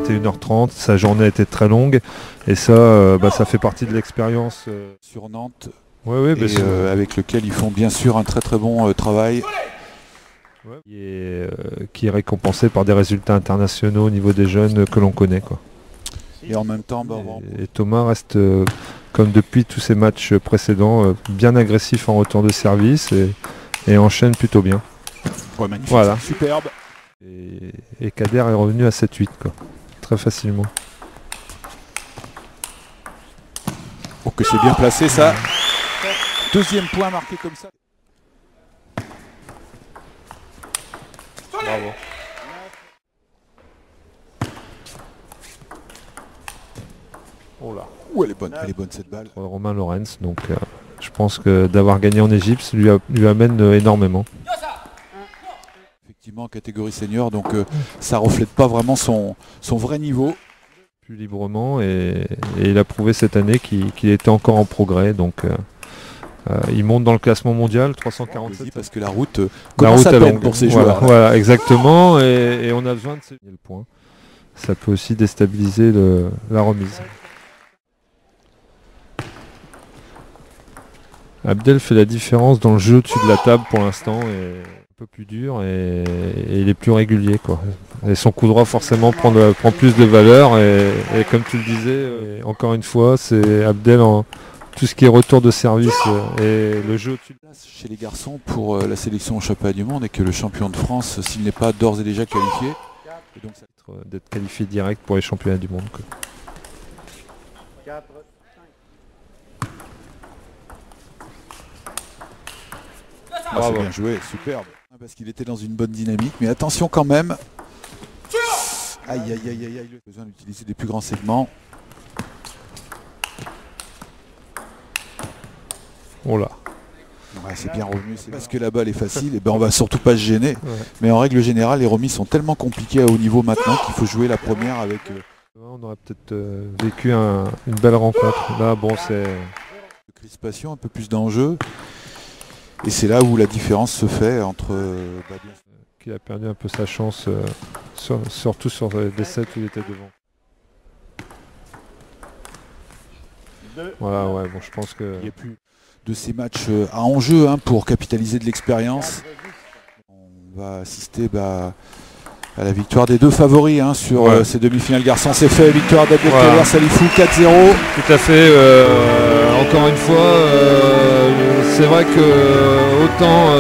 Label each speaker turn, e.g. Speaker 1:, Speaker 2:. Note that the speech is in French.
Speaker 1: 21h30, sa journée était très longue et ça, ça fait partie de l'expérience.
Speaker 2: Sur Nantes,
Speaker 1: Ouais,
Speaker 2: avec lequel ils font bien sûr un très très bon travail.
Speaker 1: Qui est récompensé par des résultats internationaux au niveau des jeunes que l'on connaît, quoi.
Speaker 2: Et en même temps,
Speaker 1: et Thomas reste, comme depuis tous ses matchs précédents, bien agressif en retour de service et enchaîne plutôt bien.
Speaker 2: Ouais, magnifique,
Speaker 1: voilà.
Speaker 2: Superbe.
Speaker 1: Et Kader est revenu à 7-8, quoi, très facilement.
Speaker 2: Oh, que c'est bien placé ça. Deuxième point marqué comme ça.
Speaker 1: Bravo. Oh là.
Speaker 2: Ouh, elle est bonne cette balle.
Speaker 1: Romain Lorenz, donc je pense que d'avoir gagné en Égypte lui amène énormément.
Speaker 2: Effectivement, catégorie senior, donc ça reflète pas vraiment son vrai niveau.
Speaker 1: Plus librement et il a prouvé cette année qu'il était encore en progrès, donc il monte dans le classement mondial, 347.
Speaker 2: Parce que la route commence à peine pour ces joueurs.
Speaker 1: Voilà, exactement, et on a besoin de ces points. Ça peut aussi déstabiliser la remise. Abdel fait la différence dans le jeu au-dessus de la table pour l'instant, et un peu plus dur et il est plus régulier, quoi. Et son coup droit forcément prend plus de valeur et comme tu le disais, encore une fois, c'est Abdel en tout ce qui est retour de service et le jeu au-dessus.
Speaker 2: Chez les garçons pour la sélection au championnat du monde et que le champion de France, s'il n'est pas d'ores et déjà qualifié, et donc
Speaker 1: d'être qualifié direct pour les championnats du monde, quoi.
Speaker 2: Ah, c'est bien joué, superbe. Parce qu'il était dans une bonne dynamique, mais attention quand même. Aïe, aïe, aïe, aïe, aïe. Il a besoin d'utiliser des plus grands segments.
Speaker 1: Oh là.
Speaker 2: Ouais, c'est bien revenu, c'est parce que la balle est facile, et ben on va surtout pas se gêner. Ouais. Mais en règle générale, les remises sont tellement compliquées à haut niveau maintenant qu'il faut jouer la première avec...
Speaker 1: On aurait peut-être vécu une belle rencontre. Là, bon, c'est...
Speaker 2: De crispation, un peu plus d'enjeu. Et c'est là où la différence se fait entre...
Speaker 1: qui a perdu un peu sa chance, surtout sur des sets où il était devant. Voilà, ouais, bon, je pense que...
Speaker 2: Il n'y a plus de ces matchs à enjeu pour capitaliser de l'expérience. On va assister à la victoire des deux favoris sur ces demi-finales garçons. C'est fait, victoire d'Abdelkader Salifou, 4-0.
Speaker 1: Tout à fait, encore une fois, c'est vrai que autant